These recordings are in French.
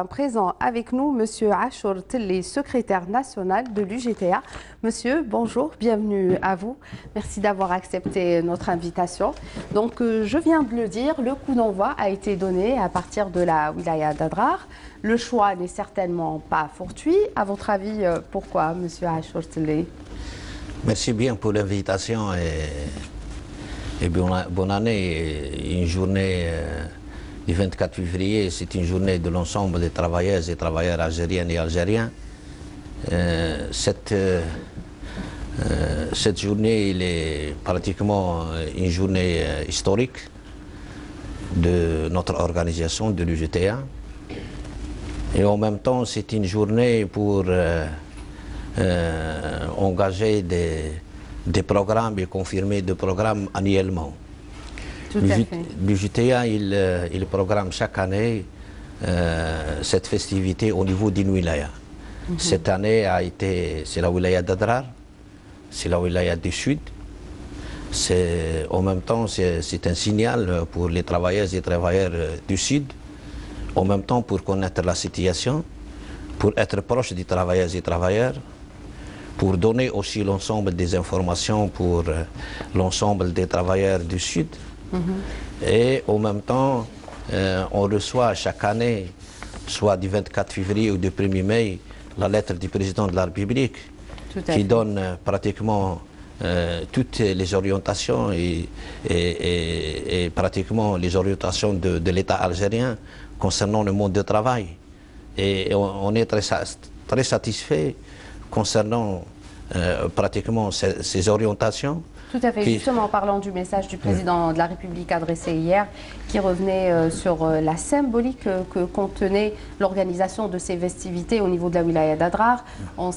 Présent avec nous, Monsieur Achour Telli, secrétaire national de l'UGTA. Monsieur, bonjour, bienvenue à vous. Merci d'avoir accepté notre invitation. Donc, je viens de le dire, le coup d'envoi a été donné à partir de la wilaya d'Adrar. Le choix n'est certainement pas fortuit. À votre avis, pourquoi, Monsieur Achour Telli? Merci bien pour l'invitation et bonne année. Une journée du 24 février, c'est une journée de l'ensemble des travailleuses et travailleurs algériennes et algériens. Cette journée, il est pratiquement une journée historique de notre organisation, de l'UGTA. Et en même temps, c'est une journée pour engager des programmes et confirmer des programmes annuellement. L'UGTA, il programme chaque année cette festivité au niveau d'une wilaya. Cette année c'est la wilaya d'Adrar, c'est la wilaya du Sud. En même temps, c'est un signal pour les travailleuses et travailleurs du Sud, en même temps pour connaître la situation, pour être proche des travailleuses et travailleurs, pour donner aussi l'ensemble des informations pour l'ensemble des travailleurs du Sud. Et en même temps, on reçoit chaque année, soit du 24 février ou du 1er mai, la lettre du président de la République qui donne pratiquement toutes les orientations et pratiquement les orientations de l'État algérien concernant le monde du travail. Et on est très satisfait concernant pratiquement ces orientations. Tout à fait. Justement, en parlant du message du président de la République adressé hier, qui revenait sur la symbolique que contenait l'organisation de ces festivités au niveau de la wilaya d'Adrar. On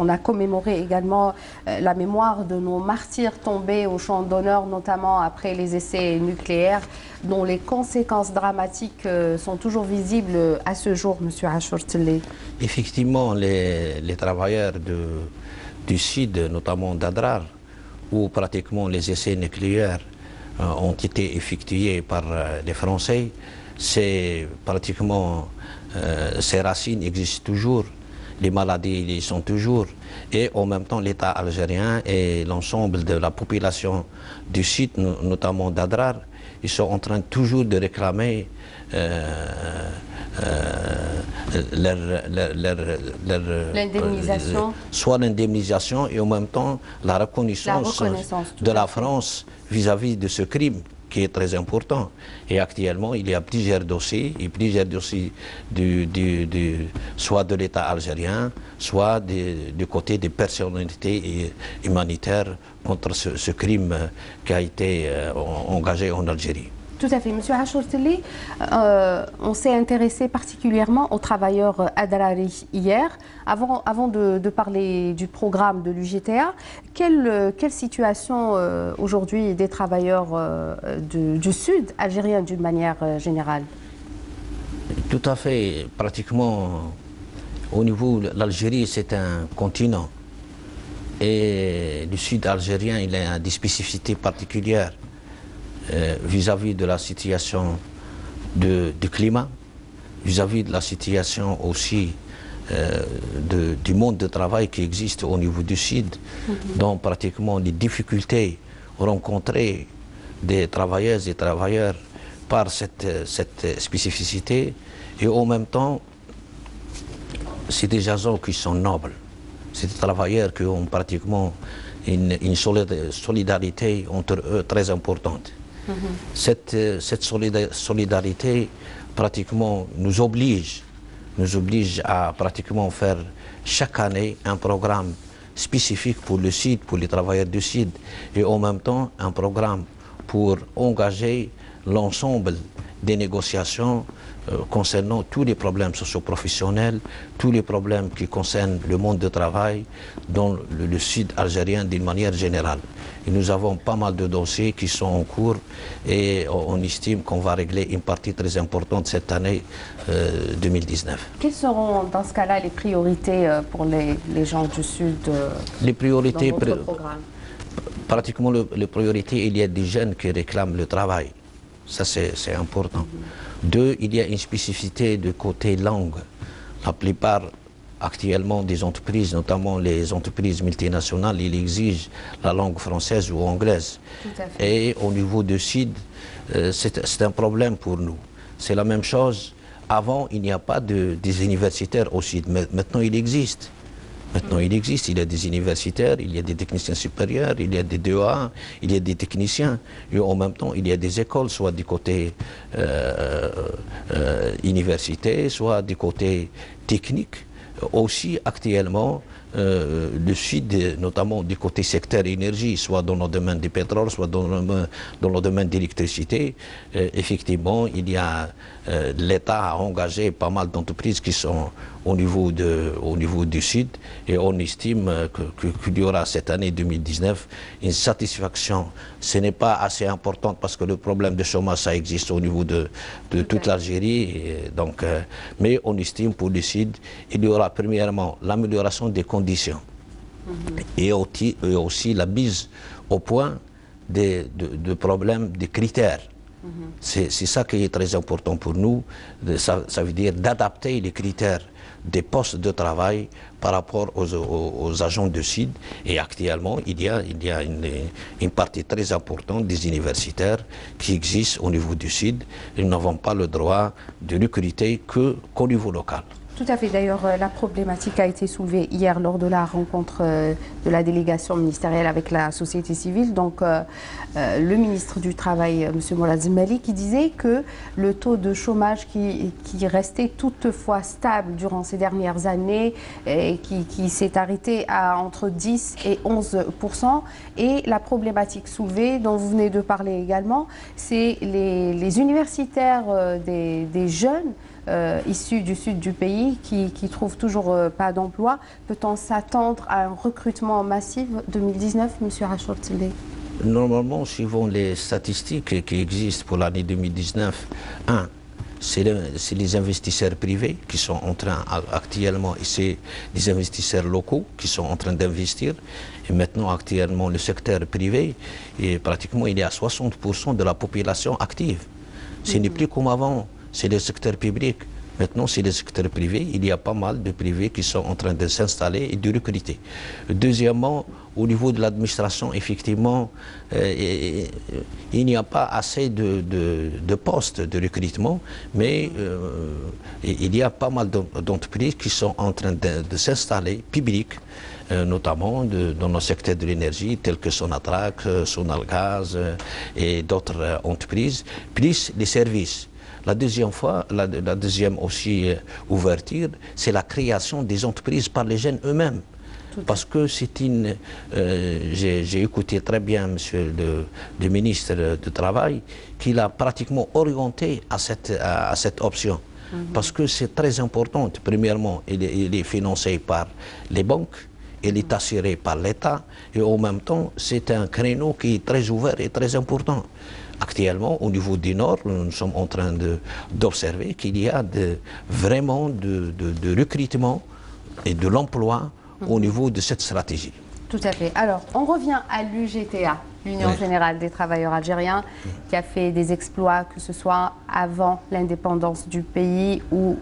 a commémoré également la mémoire de nos martyrs tombés au champ d'honneur, notamment après les essais nucléaires, dont les conséquences dramatiques sont toujours visibles à ce jour, Monsieur Achour Telli. Effectivement, les travailleurs du Sud, notamment d'Adrar, où pratiquement les essais nucléaires ont été effectués par les Français, c'est pratiquement ces racines existent toujours, les maladies ils sont toujours, et en même temps l'État algérien et l'ensemble de la population du site, notamment d'Adrar, ils sont en train toujours de réclamer l'indemnisation, soit l'indemnisation et en même temps la reconnaissance de la France vis-à-vis de ce crime qui est très important. Et actuellement, il y a plusieurs dossiers, soit de l'État algérien, soit du côté des personnalités humanitaires contre ce crime qui a été engagé en Algérie. Tout à fait. Monsieur Achour Telli, on s'est intéressé particulièrement aux travailleurs adraris hier. Avant de parler du programme de l'UGTA, quelle situation aujourd'hui des travailleurs du Sud algérien d'une manière générale? Tout à fait. Pratiquement, au niveau de l'Algérie, c'est un continent. Et le Sud algérien, il a des spécificités particulières vis-à-vis de la situation du climat, vis-à-vis de la situation aussi du monde de travail qui existe au niveau du Sud, dont pratiquement les difficultés rencontrées des travailleuses et travailleurs par cette spécificité, et en même temps, c'est des agents qui sont nobles, c'est des travailleurs qui ont pratiquement une solidarité entre eux très importante. Cette solidarité pratiquement nous oblige à pratiquement faire chaque année un programme spécifique pour le Sud, pour les travailleurs du Sud, et en même temps un programme pour engager l'ensemble des négociations concernant tous les problèmes socio-professionnels, tous les problèmes qui concernent le monde du travail dans le Sud algérien d'une manière générale. Et nous avons pas mal de dossiers qui sont en cours et on estime qu'on va régler une partie très importante cette année 2019. Quelles seront dans ce cas-là les priorités pour les gens du Sud les priorités dans votre programme? Pratiquement les priorités, il y a des jeunes qui réclament le travail. Ça, c'est important. Deux, il y a une spécificité de côté langue. La plupart actuellement des entreprises, notamment les entreprises multinationales, ils exigent la langue française ou anglaise. Tout à fait. Et au niveau du Sud, c'est un problème pour nous. C'est la même chose. Avant, il n'y a pas des universitaires au Sud. Mais maintenant, il existe. Maintenant, il existe. Il y a des universitaires, il y a des techniciens supérieurs, il y a des DEA, il y a des techniciens. Et en même temps, il y a des écoles, soit du côté université, soit du côté technique. Aussi, actuellement, le Sud, notamment du côté secteur énergie, soit dans le domaine du pétrole, soit dans le domaine de l'électricité, effectivement, il y a l'État a engagé pas mal d'entreprises qui sont au niveau du Sud, et on estime qu'il y aura cette année 2019 une satisfaction. Ce n'est pas assez important parce que le problème de chômage, ça existe au niveau de toute l'Algérie. Donc, mais on estime pour le Sud, il y aura premièrement l'amélioration des conditions et aussi la mise au point de problèmes, des critères. C'est ça qui est très important pour nous. Ça veut dire d'adapter les critères des postes de travail par rapport aux agents de Sud. Et actuellement, il y a une partie très importante des universitaires qui existent au niveau du Sud. Nous n'avons pas le droit de recruter qu'au niveau local. Tout à fait. D'ailleurs, la problématique a été soulevée hier lors de la rencontre de la délégation ministérielle avec la société civile. Donc, le ministre du Travail, M. Moulazim Mali, qui disait que le taux de chômage qui restait toutefois stable durant ces dernières années, et qui s'est arrêté à entre 10 et 11%. Et la problématique soulevée, dont vous venez de parler également, c'est les universitaires des jeunes issus du sud du pays qui trouvent toujours pas d'emploi. Peut-on s'attendre à un recrutement massif 2019, M. Rachid Tilde? Normalement, suivant les statistiques qui existent pour l'année 2019, c'est les investisseurs privés qui sont en train actuellement, et c'est les investisseurs locaux qui sont en train d'investir. Et maintenant, actuellement, le secteur privé, et pratiquement, il y a 60% de la population active. Ce n'est plus comme avant. C'est le secteur public. Maintenant, c'est le secteur privé. Il y a pas mal de privés qui sont en train de s'installer et de recruter. Deuxièmement, au niveau de l'administration, effectivement, il n'y a pas assez de postes de recrutement, mais il y a pas mal d'entreprises qui sont en train de s'installer, publiques, notamment dans le secteur de l'énergie, tels que Sonatrach, Sonalgaz et d'autres entreprises, plus les services. La deuxième aussi ouverture, c'est la création des entreprises par les jeunes eux-mêmes. Parce que c'est une... j'ai écouté très bien monsieur le ministre du Travail, qu'il a pratiquement orienté à cette option. Parce que c'est très important. Premièrement, il est financé par les banques, il est assuré par l'État, et en même temps, c'est un créneau qui est très ouvert et très important. Actuellement, au niveau du Nord, nous sommes en train d'observer qu'il y a vraiment de recrutement et de l'emploi au niveau de cette stratégie. Tout à fait. Alors, on revient à l'UGTA, l'Union Générale des Travailleurs Algériens, qui a fait des exploits, que ce soit avant l'indépendance du pays ou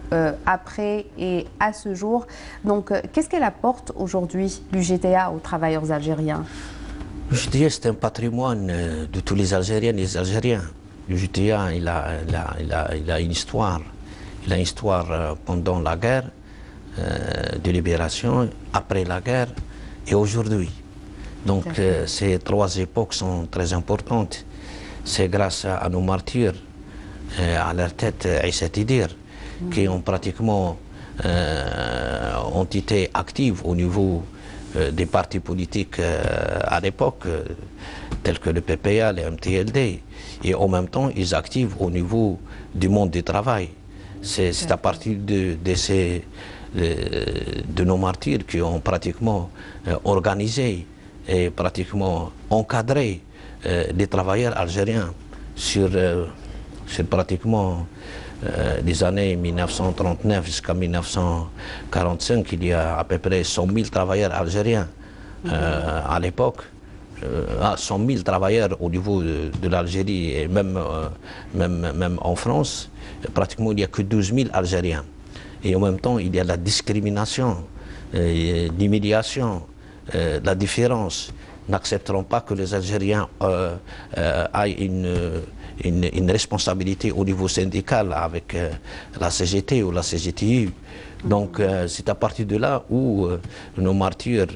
après et à ce jour. Donc, qu'est-ce qu'elle apporte aujourd'hui, l'UGTA, aux travailleurs algériens? L'UGTA, c'est un patrimoine de tous les Algériens et les Algériens. L'UGTA, il a une histoire. Il a une histoire pendant la guerre de libération, après la guerre et aujourd'hui. Donc ces trois époques sont très importantes. C'est grâce à nos martyrs, à leur tête Issa Tidir, qui ont pratiquement ont été actifs au niveau des partis politiques à l'époque, tels que le PPA, le MTLD, et en même temps ils activent au niveau du monde du travail. C'est à partir de nos martyrs qui ont pratiquement organisé et pratiquement encadré les travailleurs algériens sur pratiquement les années 1939 jusqu'à 1945. Il y a à peu près 100 000 travailleurs algériens à l'époque. à 100 000 travailleurs au niveau de l'Algérie et même en France, pratiquement il n'y a que 12 000 Algériens. Et en même temps, il y a la discrimination, l'humiliation, la différence. N'accepteront pas que les Algériens aient une responsabilité au niveau syndical avec la CGT ou la CGTU. Donc c'est à partir de là où nos martyrs,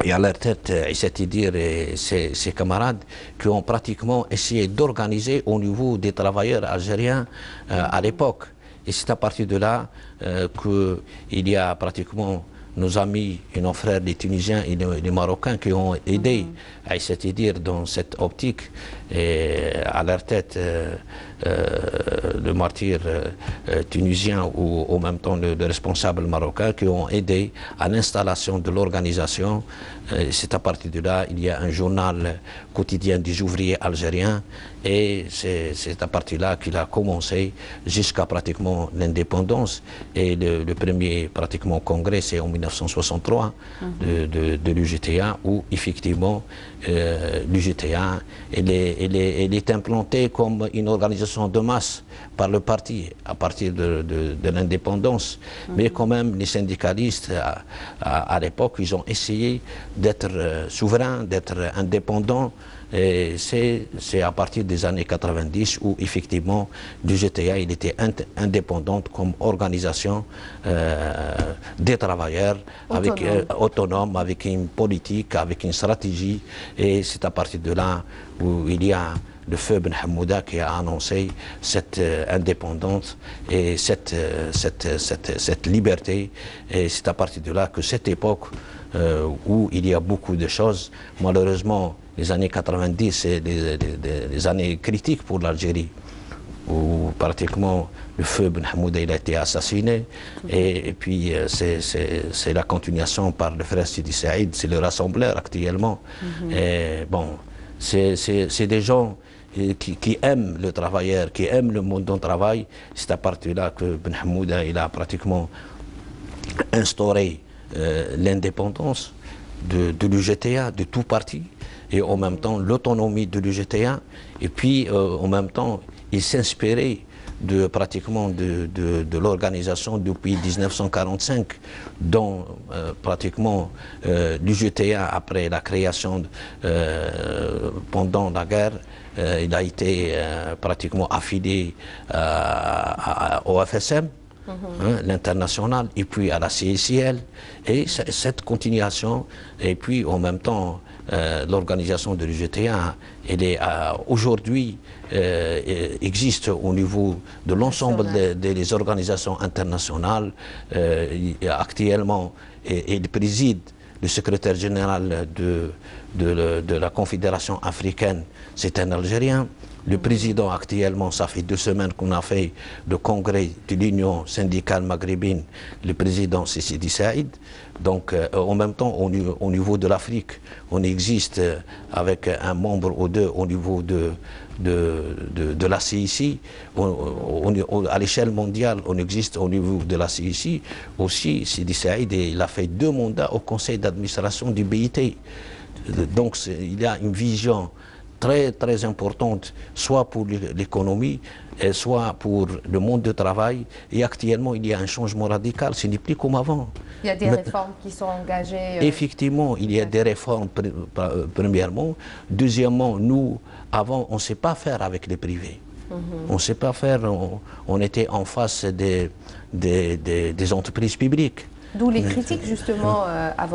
et à leur tête Issa Tidir et ses camarades, qui ont pratiquement essayé d'organiser au niveau des travailleurs algériens à l'époque. Et c'est à partir de là qu'il y a pratiquement nos amis et nos frères, les Tunisiens et les Marocains, qui ont aidé à Issa Tidir dans cette optique, et à leur tête le martyr tunisien ou en même temps le responsable marocain, qui ont aidé à l'installation de l'organisation. C'est à partir de là il y a un journal quotidien des ouvriers algériens, et c'est à partir de là qu'il a commencé jusqu'à pratiquement l'indépendance. Et le premier pratiquement congrès, c'est en 1963 de l'UGTA, où effectivement l'UGTA elle est implantée comme une organisation de masse par le parti à partir de l'indépendance. Mais quand même les syndicalistes à l'époque, ils ont essayé d'être souverains, d'être indépendants. Et c'est à partir des années 90 où effectivement l'UGTA il était indépendante comme organisation des travailleurs, autonome, avec une politique, avec une stratégie. Et c'est à partir de là où il y a le feu Ben Hamouda qui a annoncé cette indépendance et cette liberté. Et c'est à partir de là que cette époque où il y a beaucoup de choses, malheureusement, les années 90, c'est des années critiques pour l'Algérie, où pratiquement le feu Ben Hamouda il a été assassiné, et puis c'est la continuation par le frère Sidi Saïd, c'est le rassembleur actuellement. Et bon, c'est des gens qui aiment le travailleur, qui aiment le monde du travail. C'est à partir de là que Ben Hamouda il a pratiquement instauré l'indépendance de l'UGTA, de tout parti, et en même temps l'autonomie de l'UGTA, et puis en même temps il s'inspirait pratiquement de l'organisation depuis 1945, dont pratiquement l'UGTA, après la création pendant la guerre, il a été pratiquement affilié au FSM, l'international, et puis à la CICL, et cette continuation, et puis en même temps l'organisation de l'UGTA, elle est aujourd'hui existe au niveau de l'ensemble des organisations internationales. Actuellement, il préside le secrétaire général de la Confédération africaine, c'est un Algérien. Le président actuellement, ça fait 2 semaines qu'on a fait le congrès de l'Union syndicale maghrébine, le président c'est Sidi Saïd. Donc en même temps, au niveau de l'Afrique, on existe avec un membre ou deux au niveau de la CIC. À l'échelle mondiale, on existe au niveau de la CIC. Aussi, Sidi Saïd, il a fait 2 mandats au conseil d'administration du BIT. Donc il y a une vision très très importante, soit pour l'économie, soit pour le monde du travail. Et actuellement, il y a un changement radical, ce n'est plus comme avant. Il y a des réformes qui sont engagées. Effectivement, il y a des réformes, premièrement. Deuxièmement, nous, avant, on ne sait pas faire avec les privés. On ne sait pas faire, on était en face des entreprises publiques. D'où les critiques justement à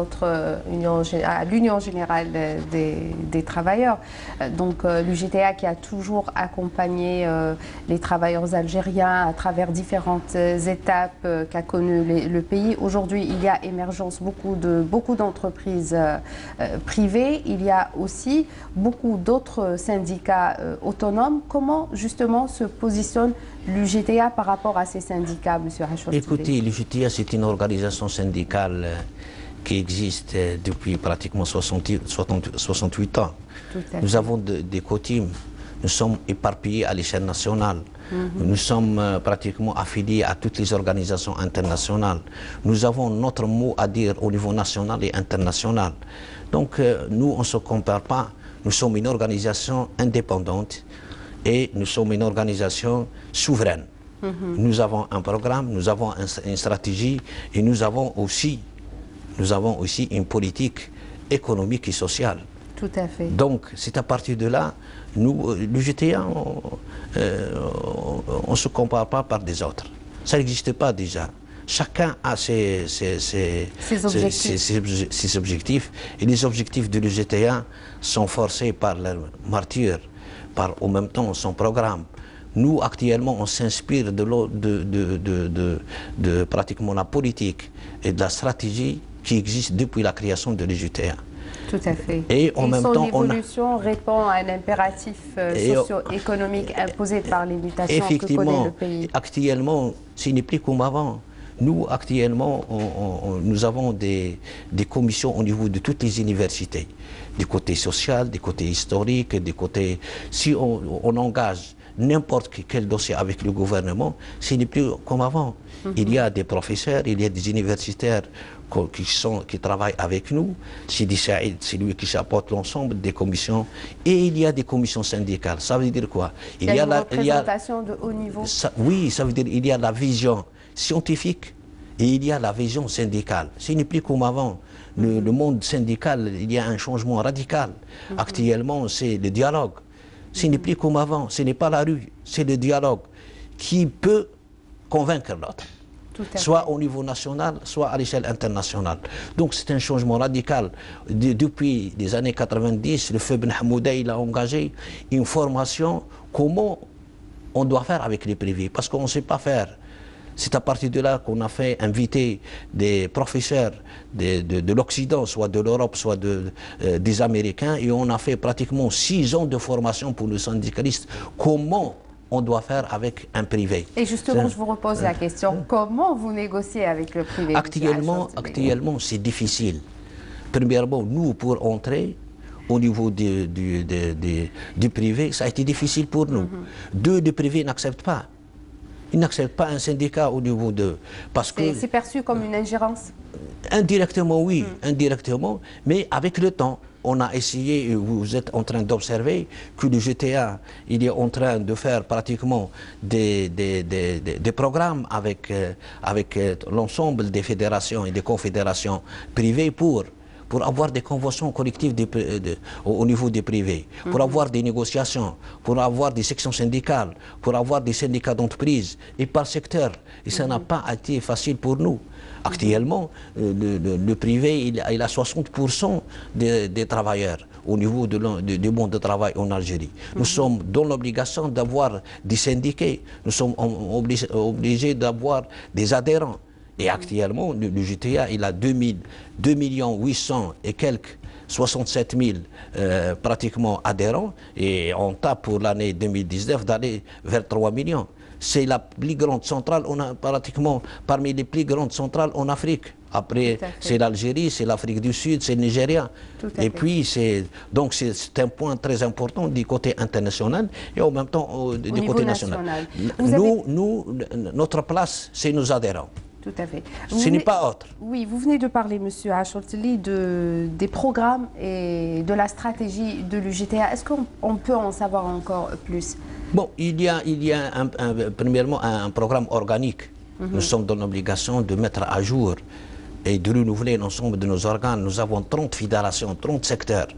l'Union générale des travailleurs. Donc l'UGTA qui a toujours accompagné les travailleurs algériens à travers différentes étapes qu'a connues le pays. Aujourd'hui, il y a émergence beaucoup d'entreprises privées. Il y a aussi beaucoup d'autres syndicats autonomes. Comment justement se positionne l'UGTA par rapport à ces syndicats, M. Achour? Écoutez, l'UGTA, c'est une organisation syndicale qui existe depuis pratiquement 68 ans. Nous avons des coutumes Nous sommes éparpillés à l'échelle nationale. Nous sommes pratiquement affiliés à toutes les organisations internationales. Nous avons notre mot à dire au niveau national et international. Donc nous, on ne se compare pas. Nous sommes une organisation indépendante et nous sommes une organisation souveraine. Nous avons un programme, nous avons une stratégie et nous avons aussi une politique économique et sociale. Tout à fait. Donc, c'est à partir de là, nous, le GTA, on ne se compare pas par des autres. Ça n'existe pas déjà. Chacun a ses objectifs. Et les objectifs de l'UGTA sont forcés par leur martyr, par en même temps son programme. Nous, actuellement, on s'inspire de pratiquement la politique et de la stratégie qui existe depuis la création de l'UGTA. Tout à fait. Et en même temps, son évolution répond à un impératif socio-économique imposé par les mutations que connaît le pays. Actuellement, ce n'est plus comme avant. Nous, actuellement, nous avons des commissions au niveau de toutes les universités, du côté social, du côté historique, du côté... Si on engage n'importe quel dossier avec le gouvernement, ce n'est plus comme avant. Il y a des professeurs, il y a des universitaires qui travaillent avec nous. Sidi Saïd, c'est lui qui chapeaute l'ensemble des commissions. Et il y a des commissions syndicales. Ça veut dire quoi? Il y a une représentation de haut niveau. Oui, ça veut dire qu'il y a la vision scientifique et il y a la vision syndicale. Ce n'est plus comme avant. Le monde syndical, il y a un changement radical. Actuellement, c'est le dialogue. Ce n'est plus comme avant, ce n'est pas la rue, c'est le dialogue qui peut convaincre l'autre, soit au niveau national, soit à l'échelle internationale. Donc c'est un changement radical. Depuis les années 90, le feu Ben Hamouda, il a engagé une formation comment on doit faire avec les privés, parce qu'on ne sait pas faire. C'est à partir de là qu'on a fait inviter des professeurs de l'Occident, soit de l'Europe, soit des Américains, et on a fait pratiquement 6 ans de formation pour les syndicalistes. Comment on doit faire avec un privé? Et justement, je vous repose la question, comment vous négociez avec le privé? Actuellement, c'est difficile. Premièrement, nous, pour entrer au niveau du privé, ça a été difficile pour nous. Deux, le privé n'acceptent pas. Ils n'acceptent pas un syndicat au niveau de... Parce que c'est perçu comme une ingérence? Indirectement, oui, indirectement, mais avec le temps, on a essayé, vous êtes en train d'observer que le GTA, il est en train de faire pratiquement des programmes avec l'ensemble des fédérations et des confédérations privées pour avoir des conventions collectives au niveau des privés, pour avoir des négociations, pour avoir des sections syndicales, pour avoir des syndicats d'entreprise et par secteur. Et ça n'a pas été facile pour nous. Actuellement, le privé, il a 60% des travailleurs au niveau du monde de travail en Algérie. Nous sommes dans l'obligation d'avoir des syndiqués, nous sommes obligés d'avoir des adhérents. Et actuellement, le GTA, il a 2 800 et quelques, 67 000 pratiquement adhérents. Et on tape pour l'année 2019 d'aller vers 3 millions. C'est la plus grande centrale, on a pratiquement parmi les plus grandes centrales en Afrique. Après, c'est l'Algérie, c'est l'Afrique du Sud, c'est le Nigeria. Et puis, c'est un point très important du côté international et en même temps du côté national. Notre place, c'est nos adhérents. Tout à fait. Ce n'est pas autre. Oui, vous venez de parler, M. Acholteli, des programmes et de la stratégie de l'UGTA. Est-ce qu'on peut en savoir encore plus? Bon, il y a premièrement un programme organique. Nous sommes dans l'obligation de mettre à jour et de renouveler l'ensemble de nos organes. Nous avons 30 fédérations, 30 secteurs.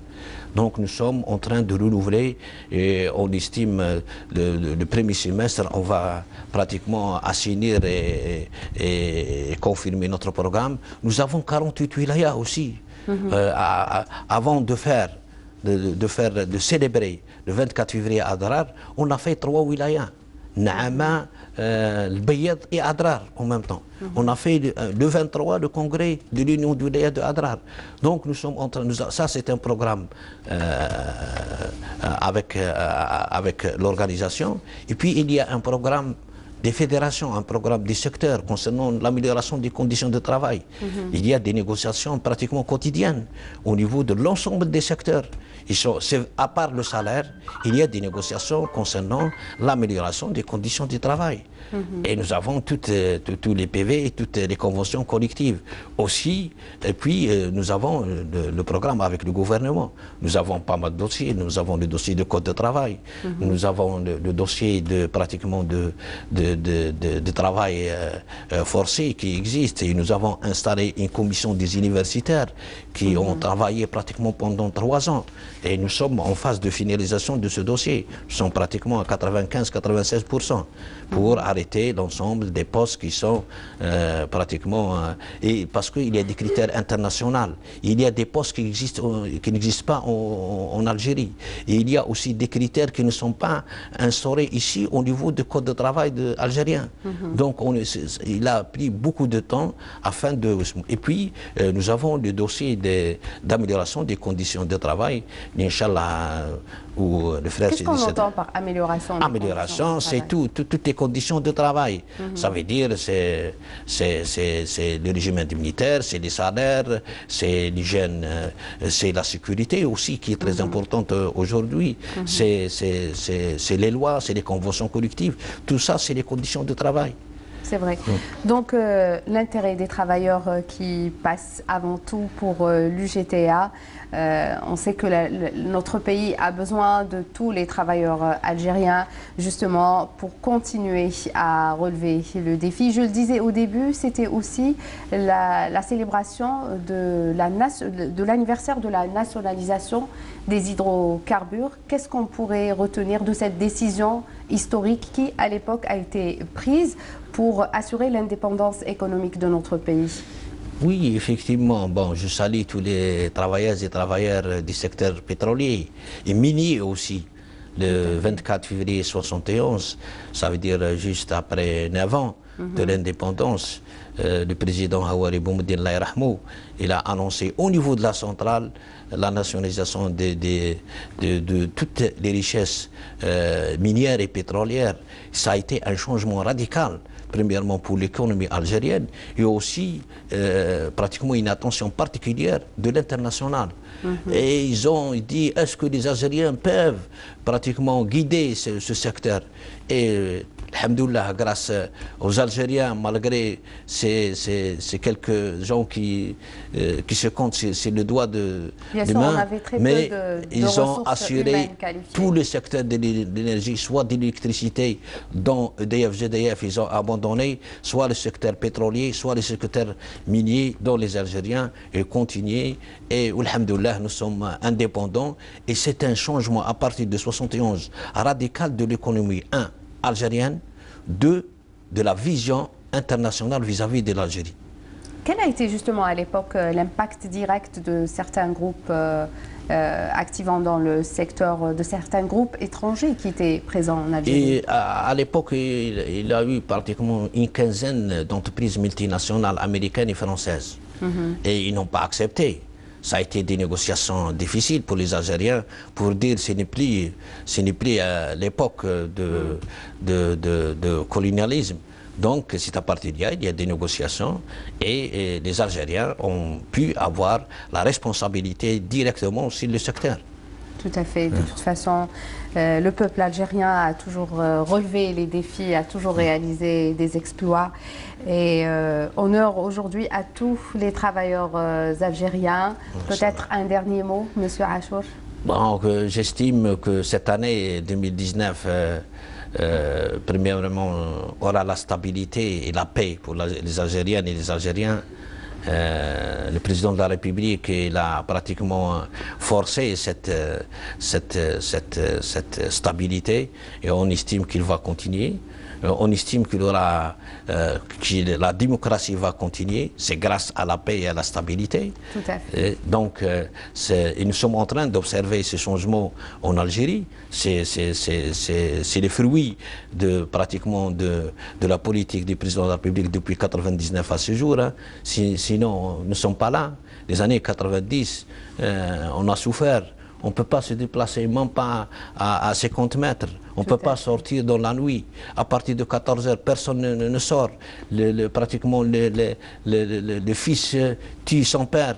Donc nous sommes en train de renouveler et on estime le premier semestre, on va pratiquement assainir et confirmer notre programme. Nous avons 48 wilayas aussi. Avant de célébrer le 24 février à Adrar, on a fait 3 wilayas. Naama, Al-Bayad et Adrar en même temps. On a fait le 23 le congrès de l'Union du Wilayat de Adrar. Donc nous sommes en train, ça c'est un programme avec l'organisation. Et puis il y a un programme des fédérations, un programme des secteurs concernant l'amélioration des conditions de travail. Il y a des négociations pratiquement quotidiennes au niveau de l'ensemble des secteurs. À part le salaire, il y a des négociations concernant l'amélioration des conditions de travail. Et nous avons tous les PV et toutes les conventions collectives aussi. Et puis, nous avons le programme avec le gouvernement. Nous avons pas mal de dossiers. Nous avons le dossier de code de travail. Nous avons le dossier pratiquement de travail forcé qui existe. Et nous avons installé une commission des universitaires qui ont travaillé pratiquement pendant 3 ans. Et nous sommes en phase de finalisation de ce dossier. Nous sommes pratiquement à 95-96% pour arrêter l'ensemble des postes qui sont pratiquement... et parce qu'il y a des critères internationaux. Il y a des postes qui n'existent pas en Algérie. Et il y a aussi des critères qui ne sont pas instaurés ici au niveau du code de travail algérien. Donc il a pris beaucoup de temps afin de... Et puis nous avons le dossier d'amélioration des conditions de travail, Inch'Allah, où le frère... Qu'est-ce qu'on entend par amélioration? Amélioration, c'est toutes les conditions de travail. Ça veut dire c'est le régime indemnitaire, c'est les salaires, c'est l'hygiène, c'est la sécurité aussi qui est très importante aujourd'hui. C'est les lois, c'est les conventions collectives. Tout ça, c'est les conditions de travail. C'est vrai. Donc l'intérêt des travailleurs qui passent avant tout pour l'UGTA, on sait que notre pays a besoin de tous les travailleurs algériens justement pour continuer à relever le défi. Je le disais au début, c'était aussi la célébration de l'anniversaire de la nationalisation des hydrocarbures. Qu'est-ce qu'on pourrait retenir de cette décision historique qui, à l'époque, a été prise pour assurer l'indépendance économique de notre pays? Oui, effectivement. Bon, je salue tous les travailleuses et travailleurs du secteur pétrolier et minier aussi. Le 24 février 1971, ça veut dire juste après 9 ans de l'indépendance, le président Houari Boumediene Allah yarhamou, il a annoncé au niveau de la centrale la nationalisation de toutes les richesses minières et pétrolières. Ça a été un changement radical, premièrement pour l'économie algérienne et aussi pratiquement une attention particulière de l'international. Et ils ont dit, est-ce que les Algériens peuvent pratiquement guider ce secteur? Et alhamdoulilah, grâce aux Algériens, malgré ces quelques gens qui se comptent sur le doigt de main, mais ils ont assuré tout le secteur de l'énergie, soit de l'électricité, dont EDF, GDF, ils ont abandonné, soit le secteur pétrolier, soit le secteur minier, dont les Algériens ont continué. Et alhamdoulilah, nous sommes indépendants. Et c'est un changement à partir de 71 radical de l'économie, algérienne, 2, de la vision internationale vis-à-vis de l'Algérie. Quel a été justement à l'époque l'impact direct de certains groupes activant dans le secteur, de certains groupes étrangers qui étaient présents en Algérie? Et à l'époque, il y a eu pratiquement une quinzaine d'entreprises multinationales américaines et françaises. Et ils n'ont pas accepté. Ça a été des négociations difficiles pour les Algériens pour dire que ce n'est plus l'époque de colonialisme. Donc, c'est à partir d'il y a des négociations et les Algériens ont pu avoir la responsabilité directement sur le secteur. Tout à fait. De toute façon, le peuple algérien a toujours relevé les défis, a toujours réalisé des exploits. Et honneur aujourd'hui à tous les travailleurs algériens. Peut-être un dernier mot, Monsieur Achour? Bon, j'estime que cette année 2019, premièrement, aura la stabilité et la paix pour les Algériennes et les Algériens. Le président de la République, il a pratiquement forcé cette stabilité et on estime qu'il va continuer. On estime que la démocratie va continuer, c'est grâce à la paix et à la stabilité. Tout à fait. Donc, nous sommes en train d'observer ces changements en Algérie. C'est le fruit pratiquement de la politique du président de la République depuis 1999 à ce jour. Hein. Sinon, nous ne sommes pas là. Les années 90, on a souffert. On ne peut pas se déplacer, même pas à 50 mètres. On ne peut pas sortir dans la nuit. À partir de 14 heures, personne ne sort. Pratiquement, le fils tue son père,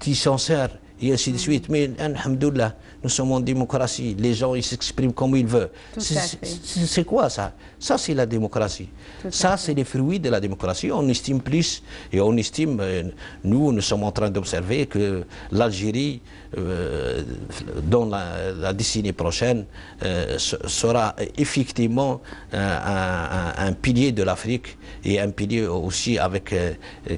tue son sœur, et ainsi de suite. Mais, alhamdoulilah, nous sommes en démocratie. Les gens, ils s'expriment comme ils veulent. C'est quoi ça? Ça, c'est la démocratie. Ça, c'est les fruits de la démocratie. On estime plus, et on estime, nous sommes en train d'observer que l'Algérie, dans la décennie prochaine, sera effectivement un pilier de l'Afrique et un pilier aussi avec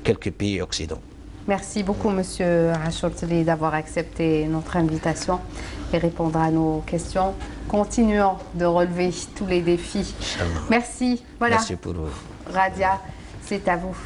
quelques pays occidentaux. Merci beaucoup, Monsieur Achour Tli, d'avoir accepté notre invitation et répondre à nos questions. Continuons de relever tous les défis. Merci. Voilà. Merci pour vous. Radia, c'est à vous.